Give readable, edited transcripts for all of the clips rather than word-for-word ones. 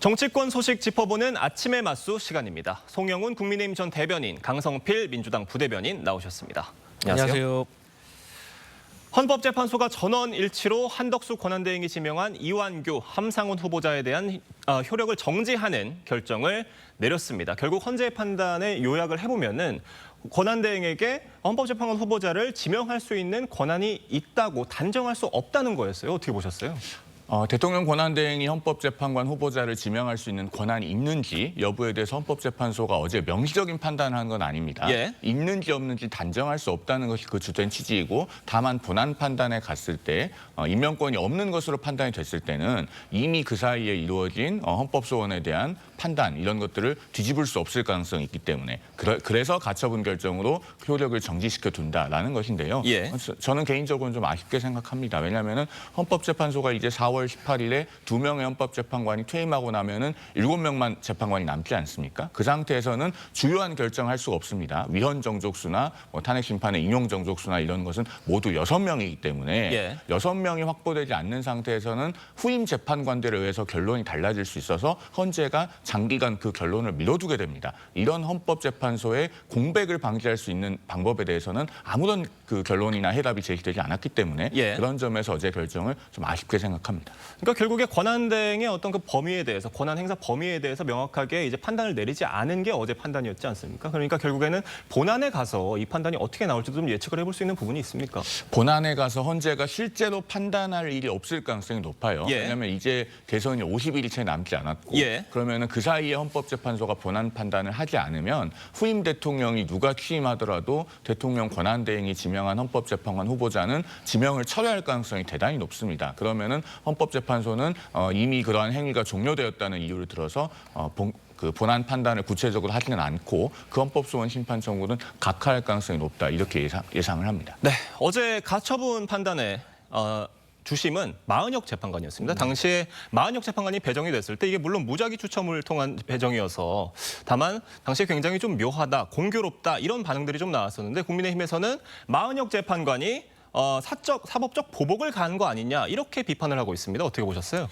정치권 소식 짚어보는 아침의 맞수 시간입니다. 송영훈 국민의힘 전 대변인, 강성필 민주당 부대변인 나오셨습니다. 안녕하세요. 헌법재판소가 전원 일치로 한덕수 권한대행이 지명한 이완규, 함상훈 후보자에 대한 효력을 정지하는 결정을 내렸습니다. 결국 헌재의 판단에 요약을 해보면은 권한대행에게 헌법재판관 후보자를 지명할 수 있는 권한이 있다고 단정할 수 없다는 거였어요. 어떻게 보셨어요? 대통령 권한대행이 헌법재판관 후보자를 지명할 수 있는 권한이 있는지 여부에 대해서 헌법재판소가 어제 명시적인 판단을 한 건 아닙니다. 예. 있는지 없는지 단정할 수 없다는 것이 그 주된 취지이고, 다만 본안 판단에 갔을 때 임명권이 없는 것으로 판단이 됐을 때는 이미 그 사이에 이루어진 헌법소원에 대한 판단, 이런 것들을 뒤집을 수 없을 가능성이 있기 때문에 그래서 가처분 결정으로 효력을 정지시켜 둔다라는 것인데요. 예. 저는 개인적으로는 좀 아쉽게 생각합니다. 왜냐하면 헌법재판소가 이제 4월 18일에 2명의 헌법재판관이 퇴임하고 나면은 7명만 재판관이 남지 않습니까? 그 상태에서는 주요한 결정을 할 수가 없습니다. 위헌 정족수나 탄핵 심판의 인용 정족수나 이런 것은 모두 6명이기 때문에 예. 6명이 확보되지 않는 상태에서는 후임 재판관들에 의해서 결론이 달라질 수 있어서 헌재가 장기간 그 결론을 미뤄두게 됩니다. 이런 헌법재판소의 공백을 방지할 수 있는 방법에 대해서는 아무런 그 결론이나 해답이 제시되지 않았기 때문에 예. 그런 점에서 어제 결정을 좀 아쉽게 생각합니다. 그러니까 결국에 권한대행의 어떤 그 범위에 대해서, 권한 행사 범위에 대해서 명확하게 이제 판단을 내리지 않은 게 어제 판단이었지 않습니까? 그러니까 결국에는 본안에 가서 이 판단이 어떻게 나올지도 좀 예측을 해볼 수 있는 부분이 있습니까? 본안에 가서 헌재가 실제로 판단할 일이 없을 가능성이 높아요. 예. 왜냐하면 이제 대선이 50일이 채 남지 않았고, 예. 그러면은 그 사이에 헌법재판소가 본안 판단을 하지 않으면 후임 대통령이 누가 취임하더라도 대통령 권한대행이 지명한 헌법재판관 후보자는 지명을 철회할 가능성이 대단히 높습니다. 그러면은 헌법재판소는 이미 그러한 행위가 종료되었다는 이유를 들어서 그 본안 판단을 구체적으로 하지는 않고 그 헌법소원 심판 청구는 각하할 가능성이 높다, 이렇게 예상을 합니다. 네, 어제 가처분 판단에 주심은 마은혁 재판관이었습니다. 당시에 마은혁 재판관이 배정이 됐을 때 이게 물론 무작위 추첨을 통한 배정이어서 다만 당시에 굉장히 좀 묘하다, 공교롭다 이런 반응들이 좀 나왔었는데 국민의힘에서는 마은혁 재판관이 사법적 보복을 가한 거 아니냐 이렇게 비판을 하고 있습니다. 어떻게 보셨어요?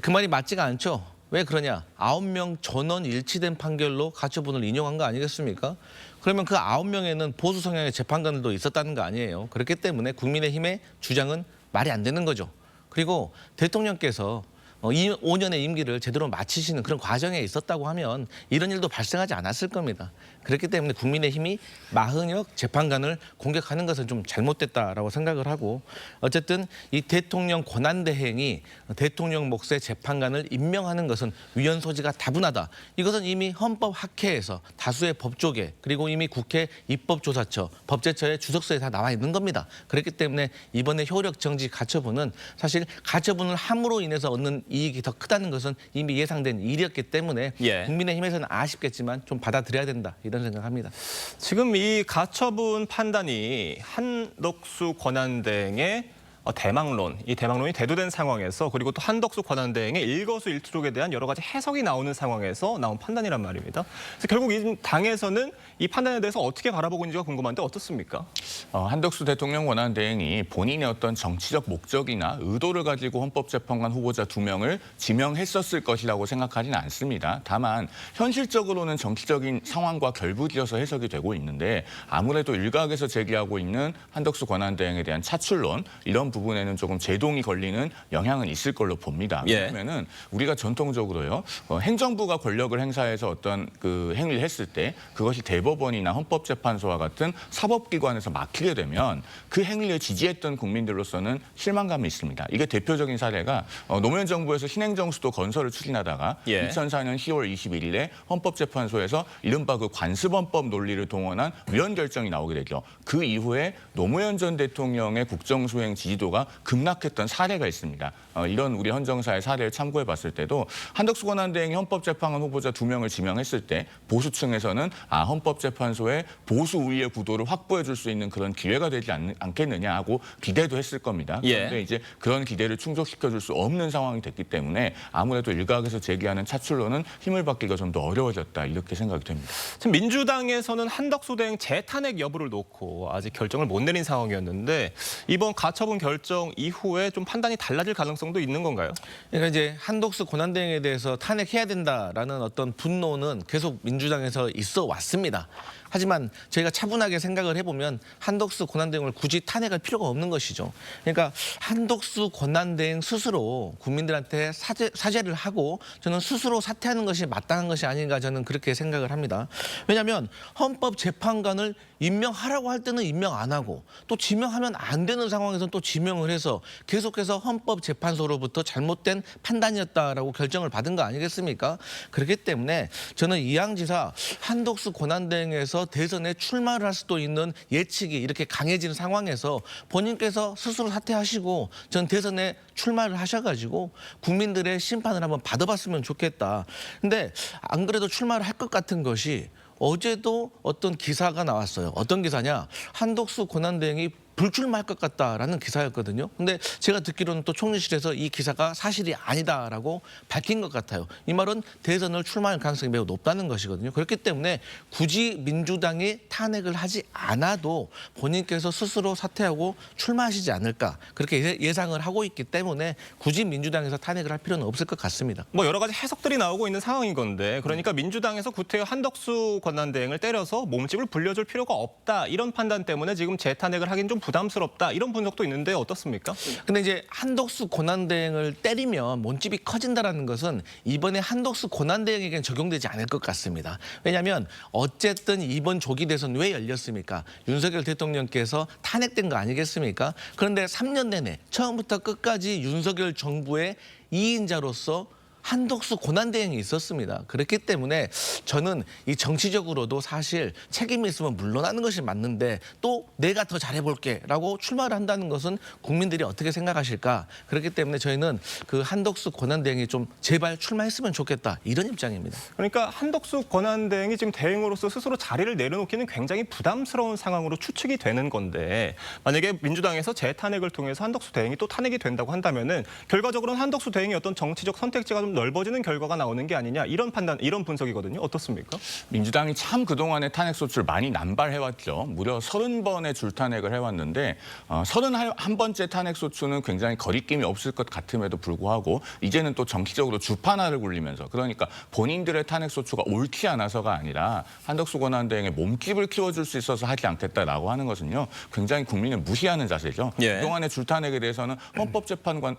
그 말이 맞지가 않죠. 왜 그러냐? 9명 전원 일치된 판결로 가처분을 인용한 거 아니겠습니까? 그러면 그 9명에는 보수 성향의 재판관들도 있었다는 거 아니에요. 그렇기 때문에 국민의힘의 주장은 말이 안 되는 거죠. 그리고 대통령께서 5년의 임기를 제대로 마치시는 그런 과정에 있었다고 하면 이런 일도 발생하지 않았을 겁니다. 그렇기 때문에 국민의힘이 마은혁 재판관을 공격하는 것은 좀 잘못됐다라고 생각을 하고, 어쨌든 이 대통령 권한대행이 대통령 몫의 재판관을 임명하는 것은 위헌 소지가 다분하다. 이것은 이미 헌법학회에서 다수의 법조계 그리고 이미 국회 입법조사처, 법제처의 주석서에 다 나와 있는 겁니다. 그렇기 때문에 이번에 효력 정지 가처분은 사실 가처분을 함으로 인해서 얻는 이익이 더 크다는 것은 이미 예상된 일이었기 때문에 예. 국민의힘에서는 아쉽겠지만 좀 받아들여야 된다, 이런 생각합니다. 지금 이 가처분 판단이 한덕수 권한대행의 대망론, 이 대망론이 대두된 상황에서, 그리고 또 한덕수 권한대행의 일거수일투족에 대한 여러 가지 해석이 나오는 상황에서 나온 판단이란 말입니다. 그래서 결국 이 당에서는 이 판단에 대해서 어떻게 바라보고 있는지가 궁금한데 어떻습니까? 한덕수 대통령 권한대행이 본인의 어떤 정치적 목적이나 의도를 가지고 헌법재판관 후보자 2명을 지명했었을 것이라고 생각하지는 않습니다. 다만 현실적으로는 정치적인 상황과 결부지어서 해석이 되고 있는데, 아무래도 일각에서 제기하고 있는 한덕수 권한대행에 대한 차출론, 이런 부분에는 조금 제동이 걸리는 영향은 있을 걸로 봅니다. 예. 왜냐하면은 우리가 전통적으로요, 행정부가 권력을 행사해서 어떤 그 행위를 했을 때 그것이 대법원이나 헌법재판소와 같은 사법기관에서 막히게 되면 그 행위를 지지했던 국민들로서는 실망감이 있습니다. 이게 대표적인 사례가 노무현 정부에서 신행정수도 건설을 추진하다가 예. 2004년 10월 21일에 헌법재판소에서 이른바 그 관습헌법 논리를 동원한 위헌 결정이 나오게 되죠. 그 이후에 노무현 전 대통령의 국정수행 지지도가 급락했던 사례가 있습니다. 이런 우리 헌정사의 사례를 참고해 봤을 때도 한덕수 권한대행이 헌법재판관 후보자 2명을 지명했을 때 보수층에서는 헌법재판소의 보수 우위의 구도를 확보해 줄 수 있는 그런 기회가 되지 않겠느냐 하고 기대도 했을 겁니다. 그런데 이제 그런 기대를 충족시켜 줄 수 없는 상황이 됐기 때문에 아무래도 일각에서 제기하는 차출론은 힘을 받기가 좀 더 어려워졌다, 이렇게 생각이 됩니다. 지금 민주당에서는 한덕수 대행 재탄핵 여부를 놓고 아직 결정을 못 내린 상황이었는데 이번 가처분 결정 이후에 좀 판단이 달라질 가능성도 있는 건가요? 그러니까 이제 한독수 권한대행에 대해서 탄핵해야 된다라는 어떤 분노는 계속 민주당에서 있어 왔습니다. 하지만 저희가 차분하게 생각을 해보면 한독수 권한대행을 굳이 탄핵할 필요가 없는 것이죠. 그러니까 한독수 권한대행 스스로 국민들한테 사죄를 하고 저는 스스로 사퇴하는 것이 마땅한 것이 아닌가 저는 그렇게 생각을 합니다. 왜냐하면 헌법재판관을 임명하라고 할 때는 임명 안 하고 또 지명하면 안 되는 상황에서는 또 지명을 해서 계속해서 헌법재판소로부터 잘못된 판단이었다라고 결정을 받은 거 아니겠습니까? 그렇기 때문에 저는 이양지사 한독수 권한대행에서 대선에 출마를 할 수도 있는 예측이 이렇게 강해진 상황에서 본인께서 스스로 사퇴하시고 전 대선에 출마를 하셔가지고 국민들의 심판을 한번 받아봤으면 좋겠다. 근데 안 그래도 출마를 할 것 같은 것이 어제도 어떤 기사가 나왔어요. 어떤 기사냐? 한독수 권한대행이 불출마할 것 같다라는 기사였거든요. 근데 제가 듣기로는 또 총리실에서 이 기사가 사실이 아니다라고 밝힌 것 같아요. 이 말은 대선을 출마할 가능성이 매우 높다는 것이거든요. 그렇기 때문에 굳이 민주당이 탄핵을 하지 않아도 본인께서 스스로 사퇴하고 출마하시지 않을까 그렇게 예상을 하고 있기 때문에 굳이 민주당에서 탄핵을 할 필요는 없을 것 같습니다. 뭐 여러 가지 해석들이 나오고 있는 상황인 건데 그러니까 민주당에서 구태여 한덕수 권한대행을 때려서 몸집을 불려줄 필요가 없다 이런 판단 때문에 지금 재탄핵을 하긴 좀 부담스럽다 이런 분석도 있는데 어떻습니까? 근데 이제 한독수 권한대행을 때리면 몸집이 커진다라는 것은 이번에 한독수 권한대행에게는 적용되지 않을 것 같습니다. 왜냐하면 어쨌든 이번 조기 대선 왜 열렸습니까? 윤석열 대통령께서 탄핵된 거 아니겠습니까? 그런데 3년 내내 처음부터 끝까지 윤석열 정부의 2인자로서 한독수 권한대행이 있었습니다. 그렇기 때문에 저는 이 정치적으로도 사실 책임이 있으면 물러나는 것이 맞는데 또 내가 더 잘해볼게라고 출마를 한다는 것은 국민들이 어떻게 생각하실까? 그렇기 때문에 저희는 그 한독수 권한대행이 좀 제발 출마했으면 좋겠다 이런 입장입니다. 그러니까 한덕수 권한대행이 지금 대행으로서 스스로 자리를 내려놓기는 굉장히 부담스러운 상황으로 추측이 되는 건데 만약에 민주당에서 재탄핵을 통해서 한덕수 대행이 또 탄핵이 된다고 한다면은 결과적으로는 한덕수 대행의 어떤 정치적 선택지가 좀 넓어지는 결과가 나오는 게 아니냐 이런 판단, 이런 분석이거든요. 어떻습니까? 민주당이 참 그동안에 탄핵 소추를 많이 남발해왔죠. 무려 30번의 줄탄핵을 해왔는데 31번째 탄핵 소추는 굉장히 거리낌이 없을 것 같음에도 불구하고 이제는 또 정치적으로 주판화를 굴리면서 그러니까 본인들의 탄핵 소추가 옳지 않아서가 아니라 한덕수 권한대행의 몸집을 키워줄 수 있어서 하지 않겠다라고 하는 것은요. 굉장히 국민을 무시하는 자세죠. 예. 그동안의 줄탄핵에 대해서는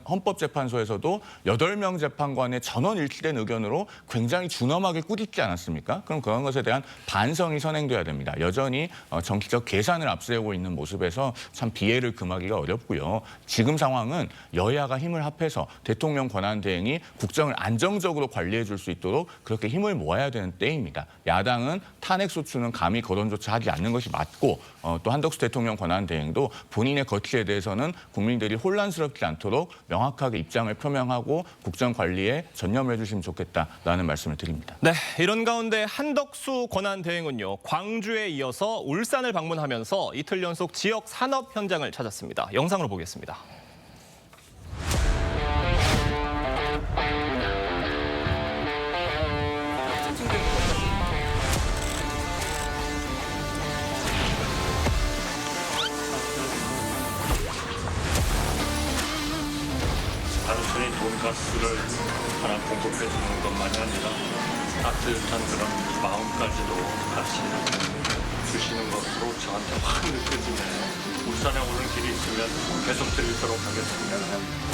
헌법재판소에서도 8명 재판관의 전원 일치된 의견으로 굉장히 준엄하게 꾸짖지 않았습니까? 그럼 그런 것에 대한 반성이 선행돼야 됩니다. 여전히 정치적 계산을 앞세우고 있는 모습에서 참 비애를 금하기가 어렵고요. 지금 상황은 여야가 힘을 합해서 대통령 권한대행이 국정을 안정적으로 관리해 줄 수 있도록 그렇게 힘을 모아야 되는 때입니다. 야당은 탄핵 소추는 감히 거론조차 하지 않는 것이 맞고 또 한덕수 대통령 권한대행도 본인의 거취에 대해서는 국민들이 혼란스럽지 않도록 명확하게 입장을 표명하고 국정 관리에 전념을 해주시면 좋겠다라는 말씀을 드립니다. 네, 이런 가운데 한덕수 권한대행은요. 광주에 이어서 울산을 방문하면서 이틀 연속 지역 산업 현장을 찾았습니다. 영상으로 보겠습니다. 단순히 돈가스를 하나 공급해 주는 것만이 아니라 따뜻한 그런 마음까지도 같이 주시는 것으로 저한테 확 느껴지네요. 울산에 오는 길이 있으면 계속 드리도록 하겠습니다.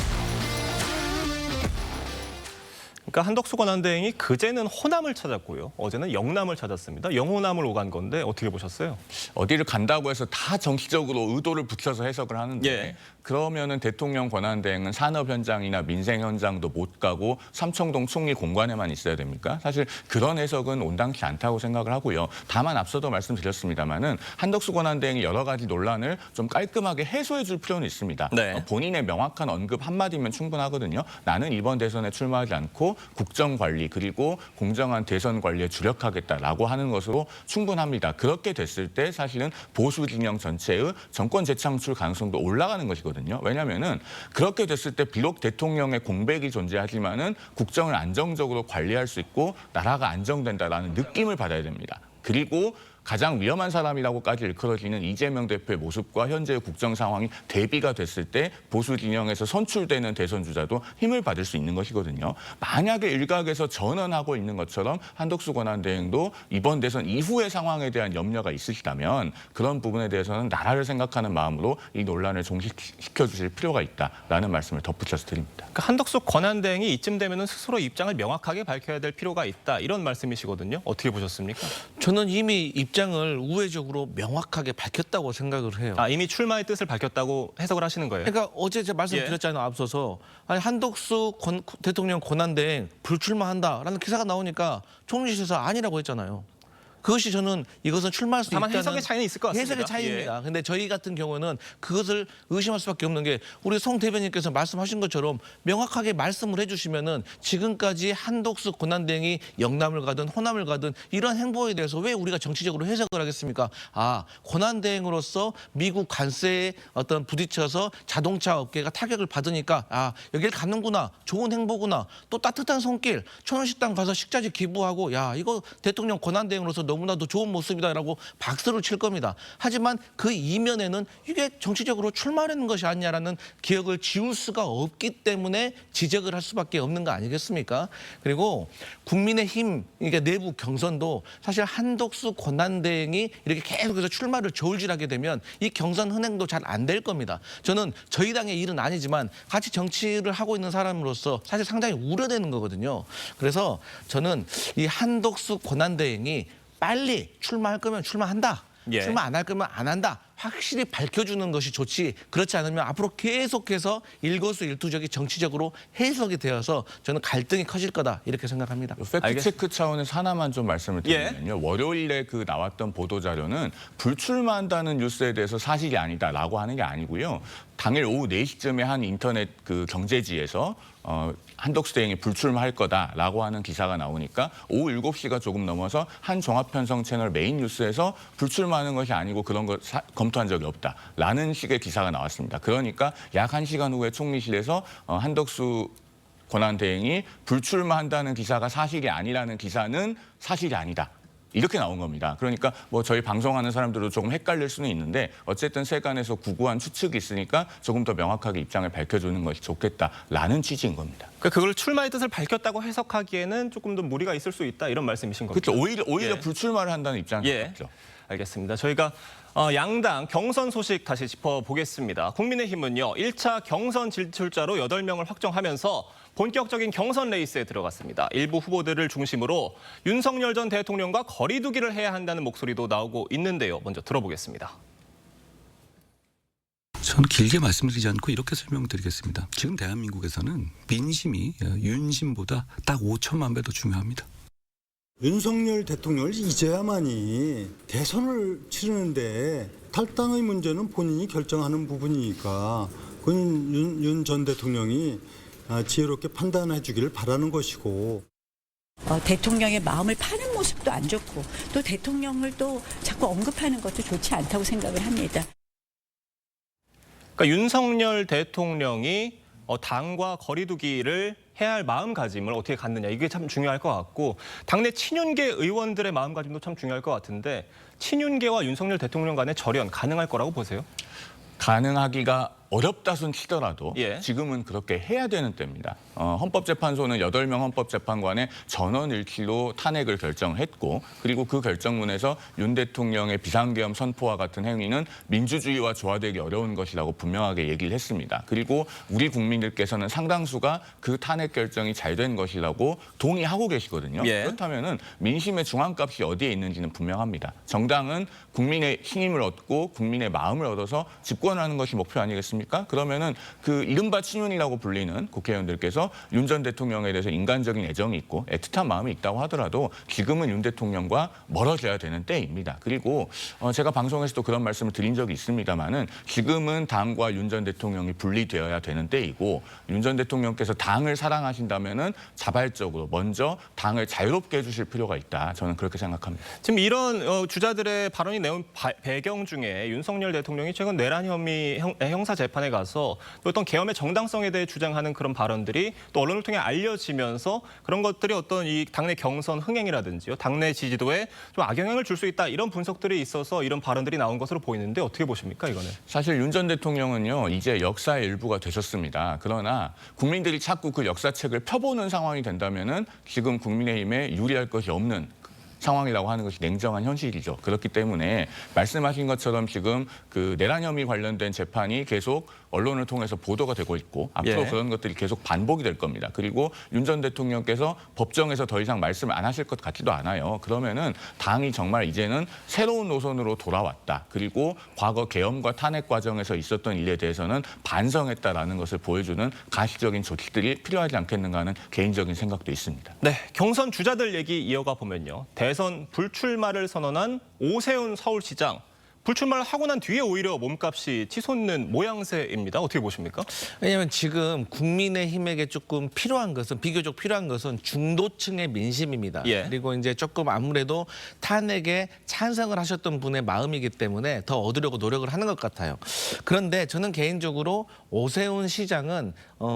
그러니까 한덕수 권한대행이 그제는 호남을 찾았고요. 어제는 영남을 찾았습니다. 영호남을 오간 건데 어떻게 보셨어요? 어디를 간다고 해서 다 정치적으로 의도를 붙여서 해석을 하는데 예. 그러면은 대통령 권한대행은 산업 현장이나 민생 현장도 못 가고 삼청동 총리 공관에만 있어야 됩니까? 사실 그런 해석은 온당치 않다고 생각을 하고요. 다만 앞서도 말씀드렸습니다마는 한덕수 권한대행이 여러 가지 논란을 좀 깔끔하게 해소해 줄 필요는 있습니다. 네. 본인의 명확한 언급 한마디면 충분하거든요. 나는 이번 대선에 출마하지 않고 국정 관리 그리고 공정한 대선 관리에 주력하겠다라고 하는 것으로 충분합니다. 그렇게 됐을 때 사실은 보수 진영 전체의 정권 재창출 가능성도 올라가는 것이거든요. 왜냐하면은 그렇게 됐을 때 비록 대통령의 공백이 존재하지만은 국정을 안정적으로 관리할 수 있고 나라가 안정된다라는 느낌을 받아야 됩니다. 그리고 가장 위험한 사람이라고까지 일컬어지는 이재명 대표의 모습과 현재의 국정 상황이 대비가 됐을 때 보수 진영에서 선출되는 대선 주자도 힘을 받을 수 있는 것이거든요. 만약에 일각에서 전언하고 있는 것처럼 한덕수 권한대행도 이번 대선 이후의 상황에 대한 염려가 있으시다면 그런 부분에 대해서는 나라를 생각하는 마음으로 이 논란을 종식시켜 주실 필요가 있다라는 말씀을 덧붙여서 드립니다. 그러니까 한덕수 권한대행이 이쯤 되면 스스로 입장을 명확하게 밝혀야 될 필요가 있다 이런 말씀이시거든요. 어떻게 보셨습니까? 저는 이미 입장을 우회적으로 명확하게 밝혔다고 생각을 해요. 아, 이미 출마의 뜻을 밝혔다고 해석을 하시는 거예요? 그러니까 어제 제가 말씀드렸잖아요. 앞서서 아니 한덕수 대통령 권한대행 불출마한다라는 기사가 나오니까 총리실에서 아니라고 했잖아요. 그것이 저는 이것은 출마할 수 다만 있다는 해석의 차이는 있을 것 같습니다. 해석의 차이입니다. 근데 저희 같은 경우는 그것을 의심할 수밖에 없는 게 우리 송 대변인께서 말씀하신 것처럼 명확하게 말씀을 해주시면은 지금까지 한덕수 권한대행이 영남을 가든 호남을 가든 이런 행보에 대해서 왜 우리가 정치적으로 해석을 하겠습니까? 아, 권한대행으로서 미국 관세에 어떤 부딪혀서 자동차 업계가 타격을 받으니까 아, 여길 가는구나. 좋은 행보구나. 또 따뜻한 손길. 천원식당 가서 식자재 기부하고 야, 이거 대통령 권한대행으로서 너무나도 좋은 모습이다라고 박수를 칠 겁니다. 하지만 그 이면에는 이게 정치적으로 출마하는 것이 아니냐라는 기억을 지울 수가 없기 때문에 지적을 할 수밖에 없는 거 아니겠습니까? 그리고 국민의힘 그러니까 내부 경선도 사실 한덕수 권한대행이 이렇게 계속해서 출마를 저울질하게 되면 이 경선 흥행도 잘 안 될 겁니다. 저는 저희 당의 일은 아니지만 같이 정치를 하고 있는 사람으로서 사실 상당히 우려되는 거거든요. 그래서 저는 이 한덕수 권한대행이 빨리 출마할 거면 출마한다. 예. 출마 안 할 거면 안 한다. 확실히 밝혀주는 것이 좋지. 그렇지 않으면 앞으로 계속해서 일거수일투족이 정치적으로 해석이 되어서 저는 갈등이 커질 거다. 이렇게 생각합니다. 팩트체크 차원에서 하나만 좀 말씀을 드리면요. 월요일에 그 나왔던 보도자료는 불출마한다는 뉴스에 대해서 사실이 아니다라고 하는 게 아니고요. 당일 오후 4시쯤에 한 인터넷 그 경제지에서 한덕수 대행이 불출마할 거다라고 하는 기사가 나오니까 오후 7시가 조금 넘어서 한 종합편성 채널 메인 뉴스에서 불출마하는 것이 아니고 그런 거 검토한 적이 없다라는 식의 기사가 나왔습니다. 그러니까 약 1시간 후에 총리실에서 한덕수 권한대행이 불출마한다는 기사가 사실이 아니라는 기사는 사실이 아니다. 이렇게 나온 겁니다. 그러니까 뭐 저희 방송하는 사람들도 조금 헷갈릴 수는 있는데 어쨌든 세간에서 구구한 추측이 있으니까 조금 더 명확하게 입장을 밝혀주는 것이 좋겠다라는 취지인 겁니다. 그러니까 그걸 출마의 뜻을 밝혔다고 해석하기에는 조금 더 무리가 있을 수 있다 이런 말씀이신 겁니다. 그렇죠. 오히려 예. 불출마를 한다는 입장이 예. 있죠. 알겠습니다. 저희가 양당 경선 소식 다시 짚어보겠습니다. 국민의힘은요. 1차 경선 진출자로 8명을 확정하면서 본격적인 경선 레이스에 들어갔습니다. 일부 후보들을 중심으로 윤석열 전 대통령과 거리 두기를 해야 한다는 목소리도 나오고 있는데요. 먼저 들어보겠습니다. 저는 길게 말씀드리지 않고 이렇게 설명드리겠습니다. 지금 대한민국에서는 민심이 윤심보다 딱 5천만 배 더 중요합니다. 윤석열 대통령을 이제야만이 대선을 치르는데 탈당의 문제는 본인이 결정하는 부분이니까 그건 윤 전 대통령이 지혜롭게 판단해 주기를 바라는 것이고 대통령의 마음을 파는 모습도 안 좋고 또 대통령을 또 자꾸 언급하는 것도 좋지 않다고 생각을 합니다. 그러니까 윤석열 대통령이 당과 거리두기를 해야 할 마음가짐을 어떻게 갖느냐 이게 참 중요할 것 같고 당내 친윤계 의원들의 마음가짐도 참 중요할 것 같은데 친윤계와 윤석열 대통령 간의 절연 가능할 거라고 보세요? 가능하기가 어렵다손 치더라도 예. 지금은 그렇게 해야 되는 때입니다. 헌법재판소는 8명 헌법재판관의 전원 일치로 탄핵을 결정했고 그리고 그 결정문에서 윤 대통령의 비상계엄 선포와 같은 행위는 민주주의와 조화되기 어려운 것이라고 분명하게 얘기를 했습니다. 그리고 우리 국민들께서는 상당수가 그 탄핵 결정이 잘 된 것이라고 동의하고 계시거든요. 예. 그렇다면 민심의 중앙값이 어디에 있는지는 분명합니다. 정당은 국민의 힘을 얻고 국민의 마음을 얻어서 집권하는 것이 목표 아니겠습니까? 그러면은 그 이른바 친윤이라고 불리는 국회의원들께서 윤 전 대통령에 대해서 인간적인 애정이 있고 애틋한 마음이 있다고 하더라도 지금은 윤 대통령과 멀어져야 되는 때입니다. 그리고 제가 방송에서도 그런 말씀을 드린 적이 있습니다만은 지금은 당과 윤 전 대통령이 분리되어야 되는 때이고 윤 전 대통령께서 당을 사랑하신다면은 자발적으로 먼저 당을 자유롭게 해주실 필요가 있다. 저는 그렇게 생각합니다. 지금 이런 주자들의 발언이 내온 배경 중에 윤석열 대통령이 최근 내란 혐의 형사 재판 재판에 가서 또 어떤 계엄의 정당성에 대해 주장하는 그런 발언들이 또 언론을 통해 알려지면서 그런 것들이 어떤 이 당내 경선 흥행이라든지요, 당내 지지도에 좀 악영향을 줄 수 있다 이런 분석들이 있어서 이런 발언들이 나온 것으로 보이는데 어떻게 보십니까, 이거는? 사실 윤 전 대통령은요, 이제 역사의 일부가 되셨습니다. 그러나 국민들이 자꾸 그 역사책을 펴보는 상황이 된다면은 지금 국민의힘에 유리할 것이 없는 상황이라고 하는 것이 냉정한 현실이죠. 그렇기 때문에 말씀하신 것처럼 지금 그 내란 혐의 관련된 재판이 계속 언론을 통해서 보도가 되고 있고 앞으로 예. 그런 것들이 계속 반복이 될 겁니다. 그리고 윤 전 대통령께서 법정에서 더 이상 말씀을 안 하실 것 같지도 않아요. 그러면은 당이 정말 이제는 새로운 노선으로 돌아왔다. 그리고 과거 계엄과 탄핵 과정에서 있었던 일에 대해서는 반성했다라는 것을 보여주는 가시적인 조치들이 필요하지 않겠는가 하는 개인적인 생각도 있습니다. 네, 경선 주자들 얘기 이어가 보면요. 대선 불출마를 선언한 오세훈 서울시장. 불출마를 하고 난 뒤에 오히려 몸값이 치솟는 모양새입니다. 어떻게 보십니까? 왜냐하면 지금 국민의힘에게 조금 필요한 것은 비교적 필요한 것은 중도층의 민심입니다. 예. 그리고 이제 조금 아무래도 탄핵에 찬성을 하셨던 분의 마음이기 때문에 더 얻으려고 노력을 하는 것 같아요. 그런데 저는 개인적으로 오세훈 시장은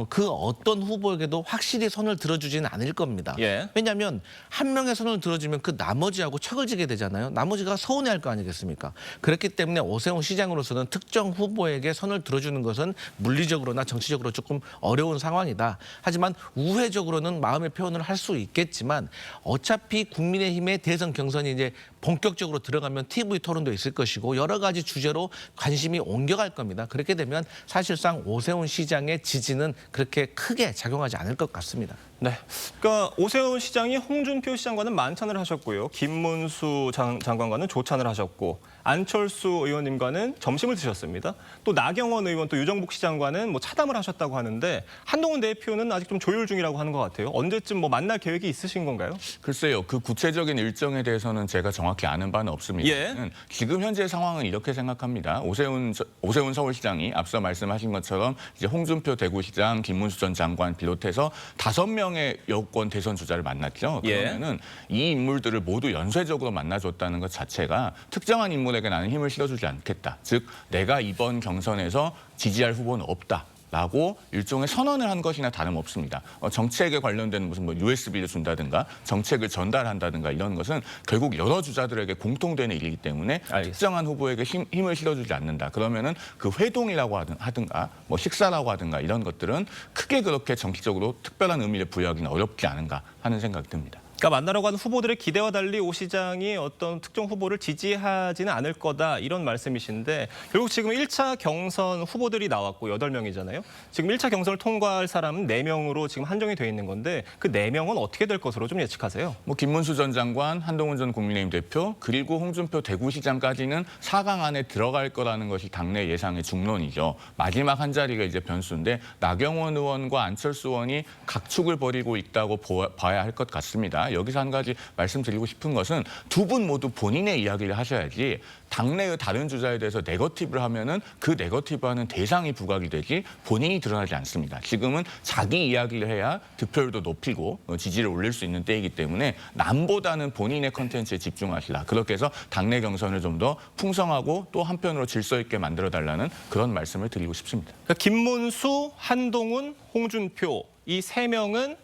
그 어떤 후보에게도 확실히 손을 들어주지는 않을 겁니다. 예. 왜냐하면 한 명의 손을 들어주면 그 나머지하고 척을 지게 되잖아요. 나머지가 서운해할 거 아니겠습니까? 그렇기 때문에 오세훈 시장으로서는 특정 후보에게 손을 들어주는 것은 물리적으로나 정치적으로 조금 어려운 상황이다. 하지만 우회적으로는 마음의 표현을 할 수 있겠지만 어차피 국민의힘의 대선 경선이 이제 본격적으로 들어가면 TV 토론도 있을 것이고 여러 가지 주제로 관심이 옮겨갈 겁니다. 그렇게 되면 사실상 오세훈 시장의 지지는 그렇게 크게 작용하지 않을 것 같습니다. 네, 그러니까 오세훈 시장이 홍준표 시장과는 만찬을 하셨고요. 김문수 장관과는 조찬을 하셨고 안철수 의원님과는 점심을 드셨습니다. 또 나경원 의원 또 유정복 시장과는 뭐 차담을 하셨다고 하는데 한동훈 대표는 아직 좀 조율 중이라고 하는 것 같아요. 언제쯤 뭐 만날 계획이 있으신 건가요? 글쎄요. 그 구체적인 일정에 대해서는 제가 정확히 아는 바는 없습니다. 예. 지금 현재 상황은 이렇게 생각합니다. 오세훈 서울시장이 앞서 말씀하신 것처럼 이제 홍준표 대구시장, 김문수 전 장관 비롯해서 5명의 여권 대선 주자를 만났죠. 예. 그러면은 이 인물들을 모두 연쇄적으로 만나줬다는 것 자체가 특정한 인물에게 나는 힘을 실어주지 않겠다. 즉 내가 이번 경선에서 지지할 후보는 없다. 라고 일종의 선언을 한 것이나 다름없습니다. 정책에 관련된 무슨 뭐 USB를 준다든가 정책을 전달한다든가 이런 것은 결국 여러 주자들에게 공통되는 일이기 때문에 알겠습니다. 특정한 후보에게 힘을 실어주지 않는다. 그러면은 그 회동이라고 하든가 뭐 식사라고 하든가 이런 것들은 크게 그렇게 정치적으로 특별한 의미를 부여하기는 어렵지 않은가 하는 생각이 듭니다. 그러니까 만나러 간 후보들의 기대와 달리 오 시장이 어떤 특정 후보를 지지하지는 않을 거다 이런 말씀이신데 결국 지금 1차 경선 후보들이 나왔고 8명이잖아요. 지금 1차 경선을 통과할 사람은 4명으로 지금 한정이 돼 있는 건데 그 4명은 어떻게 될 것으로 좀 예측하세요? 뭐 김문수 전 장관, 한동훈 전 국민의힘 대표 그리고 홍준표 대구시장까지는 4강 안에 들어갈 거라는 것이 당내 예상의 중론이죠. 마지막 한 자리가 이제 변수인데 나경원 의원과 안철수 의원이 각축을 벌이고 있다고 봐야 할 것 같습니다. 여기서 한 가지 말씀드리고 싶은 것은 두 분 모두 본인의 이야기를 하셔야지 당내의 다른 주자에 대해서 네거티브를 하면은 그 네거티브하는 대상이 부각이 되지 본인이 드러나지 않습니다. 지금은 자기 이야기를 해야 득표율도 높이고 지지를 올릴 수 있는 때이기 때문에 남보다는 본인의 컨텐츠에 집중하시라. 그렇게 해서 당내 경선을 좀 더 풍성하고 또 한편으로 질서 있게 만들어달라는 그런 말씀을 드리고 싶습니다. 그러니까 김문수, 한동훈, 홍준표 이 3명은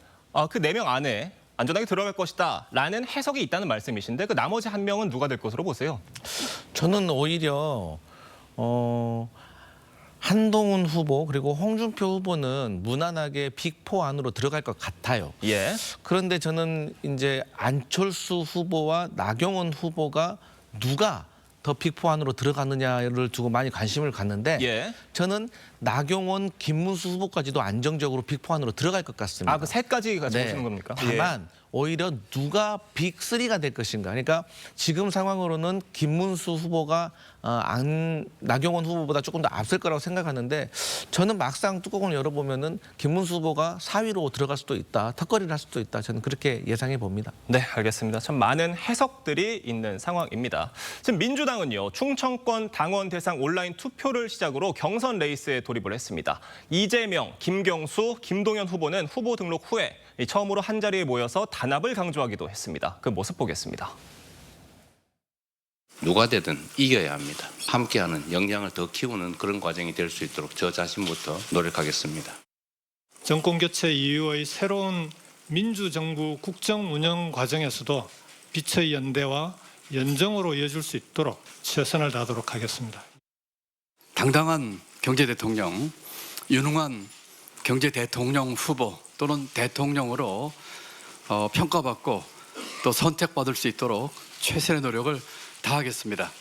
그 4명 안에 안전하게 들어갈 것이다 라는 해석이 있다는 말씀이신데 그 나머지 1명은 누가 될 것으로 보세요? 저는 오히려 한동훈 후보 그리고 홍준표 후보는 무난하게 빅4 안으로 들어갈 것 같아요. 예. 그런데 저는 이제 안철수 후보와 나경원 후보가 누가 더 빅4 안으로 들어가느냐를 두고 많이 관심을 갖는데 예. 저는 나경원, 김문수 후보까지도 안정적으로 빅4 안으로 들어갈 것 같습니다. 그 셋까지 같이 보시는 겁니까? 다만 오히려 누가 빅3가 될 것인가. 그러니까 지금 상황으로는 김문수 후보가 나경원 후보보다 조금 더 앞설 거라고 생각하는데 저는 막상 뚜껑을 열어보면은 김문수 후보가 4위로 들어갈 수도 있다. 턱걸이를 할 수도 있다. 저는 그렇게 예상해 봅니다. 네, 알겠습니다. 참 많은 해석들이 있는 상황입니다. 지금 민주당은요, 충청권 당원 대상 온라인 투표를 시작으로 경선 레이스에 돌입을 했습니다. 이재명, 김경수, 김동연 후보는 후보 등록 후에 처음으로 한자리에 모여서 단합을 강조하기도 했습니다. 그 모습 보겠습니다. 누가 되든 이겨야 합니다. 함께하는 역량을 더 키우는 그런 과정이 될 수 있도록 저 자신부터 노력하겠습니다. 정권 교체 이후의 새로운 민주정부 국정 운영 과정에서도 빛의 연대와 연정으로 이어질 수 있도록 최선을 다하도록 하겠습니다. 당당한 경제 대통령, 유능한 경제 대통령 후보 또는 대통령으로 평가받고 또 선택받을 수 있도록 최선의 노력을 다하겠습니다.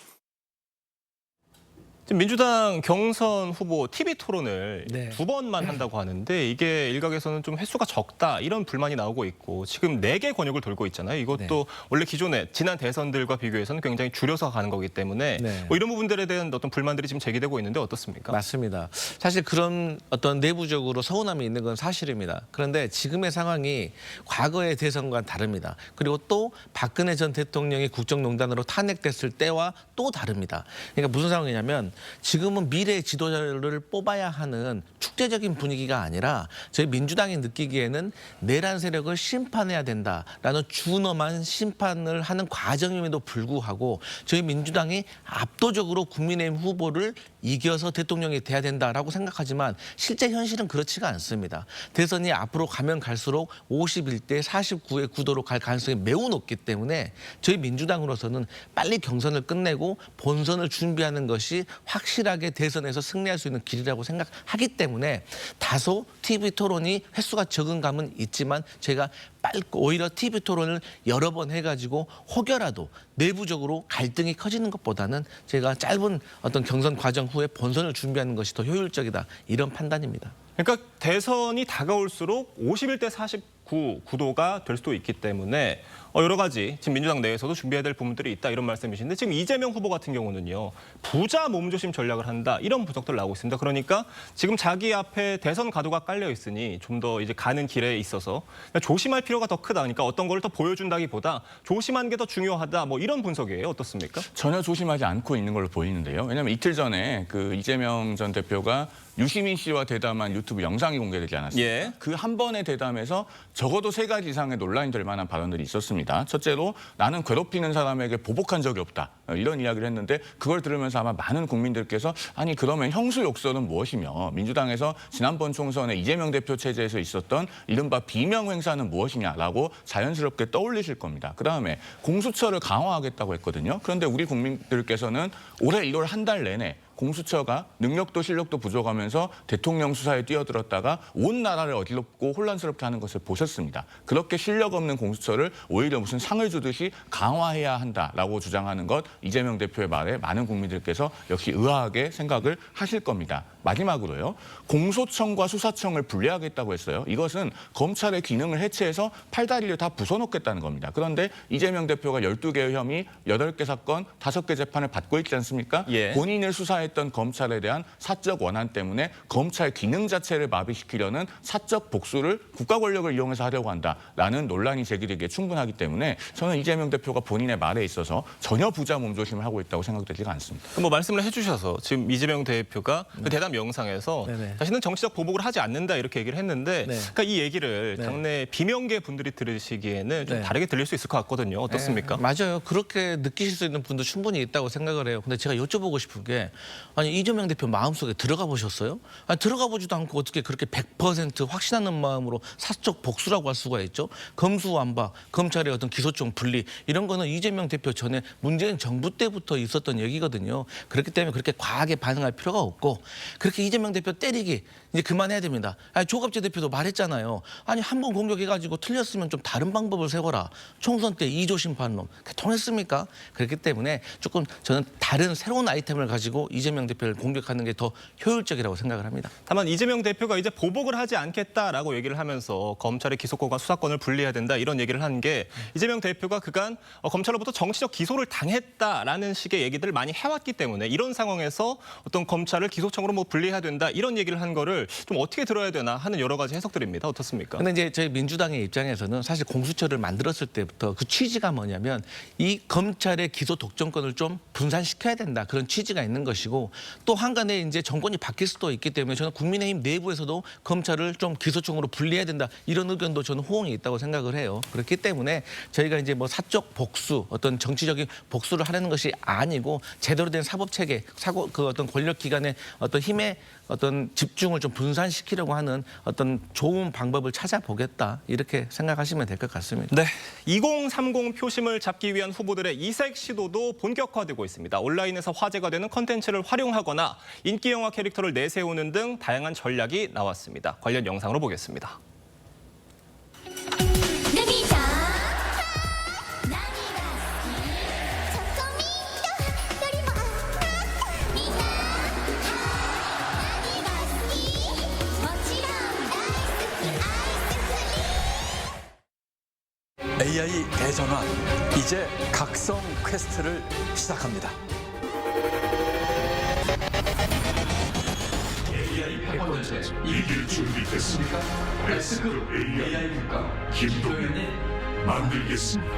지금 민주당 경선 후보 TV 토론을 네. 2번만 한다고 하는데 이게 일각에서는 좀 횟수가 적다 이런 불만이 나오고 있고 지금 4개 권역을 돌고 있잖아요. 이것도 네. 원래 기존에 지난 대선들과 비교해서는 굉장히 줄여서 가는 거기 때문에 네. 뭐 이런 부분들에 대한 어떤 불만들이 지금 제기되고 있는데 어떻습니까? 맞습니다. 사실 그런 어떤 내부적으로 서운함이 있는 건 사실입니다. 그런데 지금의 상황이 과거의 대선과는 다릅니다. 그리고 또 박근혜 전 대통령이 국정농단으로 탄핵됐을 때와 또 다릅니다. 그러니까 무슨 상황이냐면 지금은 미래의 지도자를 뽑아야 하는 축제적인 분위기가 아니라 저희 민주당이 느끼기에는 내란 세력을 심판해야 된다라는 준엄한 심판을 하는 과정임에도 불구하고 저희 민주당이 압도적으로 국민의힘 후보를 이겨서 대통령이 돼야 된다라고 생각하지만 실제 현실은 그렇지가 않습니다. 대선이 앞으로 가면 갈수록 51대 49의 구도로 갈 가능성이 매우 높기 때문에 저희 민주당으로서는 빨리 경선을 끝내고 본선을 준비하는 것이 확실하게 대선에서 승리할 수 있는 길이라고 생각하기 때문에 다소 TV 토론이 횟수가 적은 감은 있지만 제가 오히려 TV 토론을 여러 번 해가지고 혹여라도 내부적으로 갈등이 커지는 것보다는 제가 짧은 어떤 경선 과정 후에 본선을 준비하는 것이 더 효율적이다 이런 판단입니다. 그러니까 대선이 다가올수록 51대 49 구도가 될 수도 있기 때문에 여러 가지 지금 민주당 내에서도 준비해야 될 부분들이 있다 이런 말씀이신데 지금 이재명 후보 같은 경우는요. 부자 몸조심 전략을 한다 이런 분석들 나오고 있습니다. 그러니까 지금 자기 앞에 대선 가도가 깔려 있으니 좀 더 이제 가는 길에 있어서 조심할 필요가 더 크다. 그러니까 어떤 걸 더 보여준다기보다 조심하는 게 더 중요하다. 뭐 이런 분석이에요. 어떻습니까? 전혀 조심하지 않고 있는 걸로 보이는데요. 왜냐하면 이틀 전에 그 이재명 전 대표가 유시민 씨와 대담한 유튜브 영상이 공개되지 않았습니까? 예. 그 한 번의 대담에서 적어도 3가지 이상의 논란이 될 만한 발언들이 있었습니다. 첫째로 나는 괴롭히는 사람에게 보복한 적이 없다. 이런 이야기를 했는데 그걸 들으면서 아마 많은 국민들께서 아니 그러면 형수 욕설은 무엇이며 민주당에서 지난번 총선에 이재명 대표 체제에서 있었던 이른바 비명 행사는 무엇이냐라고 자연스럽게 떠올리실 겁니다. 그다음에 공수처를 강화하겠다고 했거든요. 그런데 우리 국민들께서는 올해 1월 한 달 내내 공수처가 능력도 실력도 부족하면서 대통령 수사에 뛰어들었다가 온 나라를 어지럽고 혼란스럽게 하는 것을 보셨습니다. 그렇게 실력 없는 공수처를 오히려 무슨 상을 주듯이 강화해야 한다라고 주장하는 것 이재명 대표의 말에 많은 국민들께서 역시 의아하게 생각을 하실 겁니다. 마지막으로요. 공소청과 수사청을 분리하겠다고 했어요. 이것은 검찰의 기능을 해체해서 팔다리를 다 부숴놓겠다는 겁니다. 그런데 이재명 대표가 12개의 혐의, 8개 사건, 5개 재판을 받고 있지 않습니까? 예. 본인을 수사했던 검찰에 대한 사적 원한 때문에 검찰 기능 자체를 마비시키려는 사적 복수를 국가 권력을 이용해서 하려고 한다라는 논란이 제기되기에 충분하기 때문에 저는 이재명 대표가 본인의 말에 있어서 전혀 부자 몸조심을 하고 있다고 생각되지가 않습니다. 뭐 말씀을 해주셔서 지금 이재명 대표가 그 대담 영상에서 네네. 자신은 정치적 보복을 하지 않는다 이렇게 얘기를 했는데 네. 그러니까 이 얘기를 네. 당내 비명계 분들이 들으시기에는 좀 네. 다르게 들릴 수 있을 것 같거든요. 어떻습니까? 네, 맞아요. 그렇게 느끼실 수 있는 분도 충분히 있다고 생각을 해요. 근데 제가 여쭤보고 싶은 게 아니 이재명 대표 마음속에 들어가 보셨어요? 아니, 들어가 보지도 않고 어떻게 그렇게 100% 확신하는 마음으로 사적 복수라고 할 수가 있죠? 검수완박, 검찰의 어떤 기소청 분리 이런 거는 이재명 대표 전에 문재인 정부 때부터 있었던 얘기거든요. 그렇기 때문에 그렇게 과하게 반응할 필요가 없고 그렇게 이재명 대표 때리기 이제 그만해야 됩니다. 아니, 조갑재 대표도 말했잖아요. 아니 한 번 공격해가지고 틀렸으면 좀 다른 방법을 세워라. 총선 때 2조 심판론 통했습니까? 그렇기 때문에 조금 저는 다른 새로운 아이템을 가지고 이재명 대표를 공격하는 게 더 효율적이라고 생각을 합니다. 다만 이재명 대표가 이제 보복을 하지 않겠다라고 얘기를 하면서 검찰의 기소권과 수사권을 분리해야 된다 이런 얘기를 한 게 이재명 대표가 그간 검찰로부터 정치적 기소를 당했다라는 식의 얘기들을 많이 해왔기 때문에 이런 상황에서 어떤 검찰을 기소청으로 뭐 분리해야 된다 이런 얘기를 한 거를 말씀을 좀 어떻게 들어야 되나 하는 여러 가지 해석들입니다. 어떻습니까? 근데 이제 저희 민주당의 입장에서는 사실 공수처를 만들었을 때부터 그 취지가 뭐냐면 이 검찰의 기소 독점권을 좀 분산시켜야 된다. 그런 취지가 있는 것이고 또 한간에 이제 정권이 바뀔 수도 있기 때문에 저는 국민의힘 내부에서도 검찰을 좀 기소청으로 분리해야 된다. 이런 의견도 저는 호응이 있다고 생각을 해요. 그렇기 때문에 저희가 이제 뭐 사적 복수, 어떤 정치적인 복수를 하려는 것이 아니고 제대로 된 사법 체계, 그 어떤 권력 기관의 어떤 힘의 어떤 집중을 좀 분산시키려고 하는 어떤 좋은 방법을 찾아보겠다. 이렇게 생각하시면 될 것 같습니다. 네, 2030 표심을 잡기 위한 후보들의 이색 시도도 본격화되고 있습니다. 온라인에서 화제가 되는 컨텐츠를 활용하거나 인기 영화 캐릭터를 내세우는 등 다양한 전략이 나왔습니다. 관련 영상으로 보겠습니다. AI 대전환, 이제 각성 퀘스트를 시작합니다. AI 첫 번째, 이길 준비됐습니까? S그룹 AI 국가 김동현이 만들겠습니다.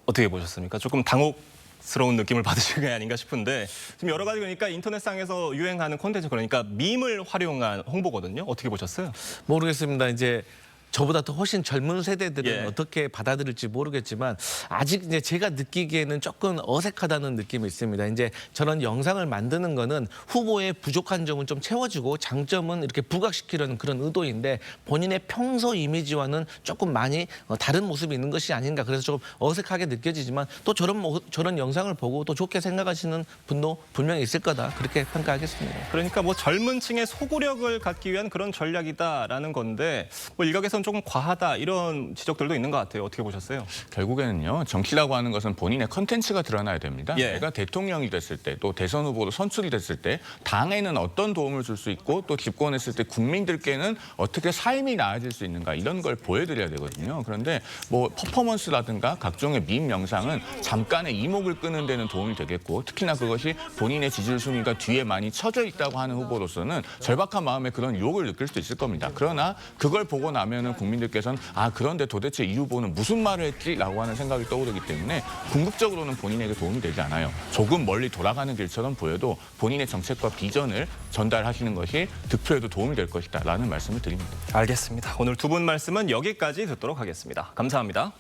어떻게 보셨습니까? 조금 당혹스러운 느낌을 받으신 게 아닌가 싶은데 지금 여러 가지 그러니까 인터넷상에서 유행하는 콘텐츠 그러니까 밈을 활용한 홍보거든요. 어떻게 보셨어요? 모르겠습니다. 이제 저보다 더 훨씬 젊은 세대들은 예. 어떻게 받아들일지 모르겠지만 아직 이제 제가 느끼기에는 조금 어색하다는 느낌이 있습니다. 이제 저런 영상을 만드는 거는 후보의 부족한 점은 좀 채워주고 장점은 이렇게 부각시키려는 그런 의도인데 본인의 평소 이미지와는 조금 많이 다른 모습이 있는 것이 아닌가. 그래서 조금 어색하게 느껴지지만 또 저런 영상을 보고 또 좋게 생각하시는 분도 분명히 있을 거다. 그렇게 평가하겠습니다. 그러니까 뭐 젊은 층의 소구력을 갖기 위한 그런 전략이다라는 건데 뭐 일각에서는 조금 과하다 이런 지적들도 있는 것 같아요. 어떻게 보셨어요? 결국에는요. 정치라고 하는 것은 본인의 컨텐츠가 드러나야 됩니다. 예. 내가 대통령이 됐을 때 또 대선 후보로 선출이 됐을 때 당에는 어떤 도움을 줄 수 있고 또 집권했을 때 국민들께는 어떻게 삶이 나아질 수 있는가 이런 걸 보여드려야 되거든요. 그런데 뭐 퍼포먼스라든가 각종의 밈 영상은 잠깐의 이목을 끄는 데는 도움이 되겠고 특히나 그것이 본인의 지지율 순위가 뒤에 많이 쳐져 있다고 하는 후보로서는 절박한 마음에 그런 유혹을 느낄 수도 있을 겁니다. 그러나 그걸 보고 나면은 국민들께서는 아 그런데 도대체 이 후보는 무슨 말을 했지라고 하는 생각이 떠오르기 때문에 궁극적으로는 본인에게 도움이 되지 않아요. 조금 멀리 돌아가는 길처럼 보여도 본인의 정책과 비전을 전달하시는 것이 득표에도 도움이 될 것이다라는 말씀을 드립니다. 알겠습니다. 오늘 두 분 말씀은 여기까지 듣도록 하겠습니다. 감사합니다.